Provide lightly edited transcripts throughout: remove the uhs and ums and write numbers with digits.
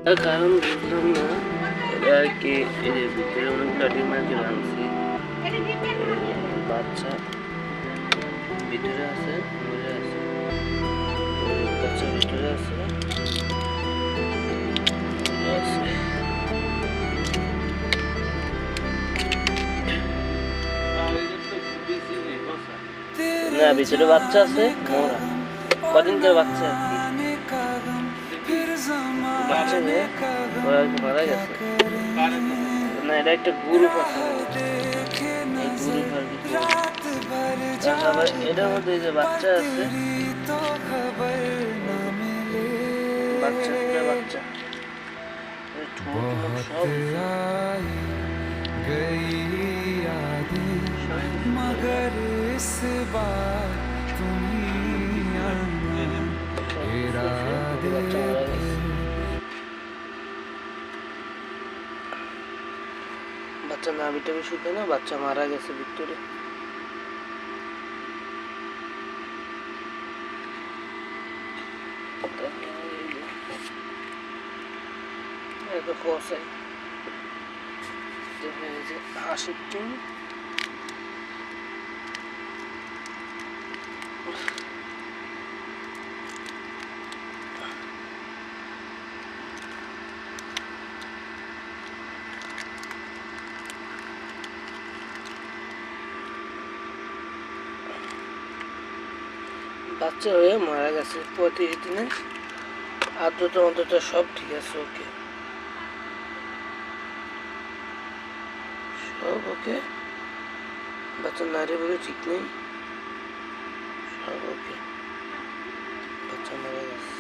কারণ বুঝলাম না এরা আর কি এই যে ভিতরে অনেকটা ডিম আর কি ভাঙছে, বাচ্চা ভিতরে আছে, মরে আছে, বাচ্চা ভিতরে আছে, না ভিতরে বাচ্চা আছে মোরা, কদিনকার বাচ্চা আর কি, বাচ্চা নিয়ে মারা গেছে। না এটা একটা গ্রুপ আছে, এই গ্রুপ আর কি। আবার এটার মধ্যে যে বাচ্চা আছে, বাচ্চা বাচ্চা সব मगर इस बार বাচ্চা নাভিটা শুকে না, বাচ্চা মারা গেছে ভিতরে। হাঁসের ডিম, বাচ্চা হয়ে মারা গেছে 35 দিনে। আদ্রতা অন্তত সব ঠিক আছে, ওকে সব ওকে, বাচ্চা নারী বলে ঠিক নেই, সব ওকে, বাচ্চা মারা গেছে।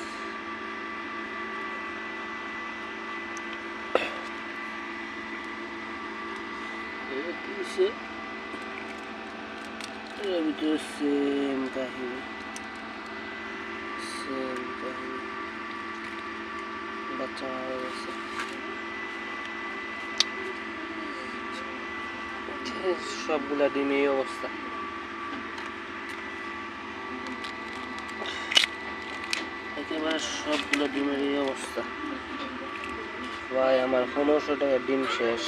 এর ভিতরে সেম কাহিনী, বাচ্চা মারা গেছে। সবগুলা ডিম এই অবস্থা, একেবারে সবগুলো ডিমের এই অবস্থা। ভাই আমার 1500 টাকা ডিম শেষ।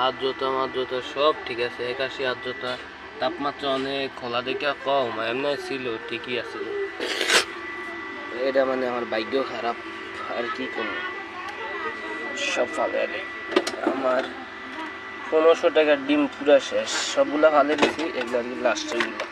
আর্দ্রতা সব ঠিক আছে, 81 আর্দ্রতা, তাপমাত্রা অনেক, খোলা দেখে কম, এমনি ছিল ঠিকই আছে। এটা মানে আমার ভাগ্য খারাপ আর কি করবো, সব ফালে আমার 1500 টাকার ডিম পুরা শেষ, সবগুলা ফালে দিছি, এগুলো আর কি লাস্টের গুলো।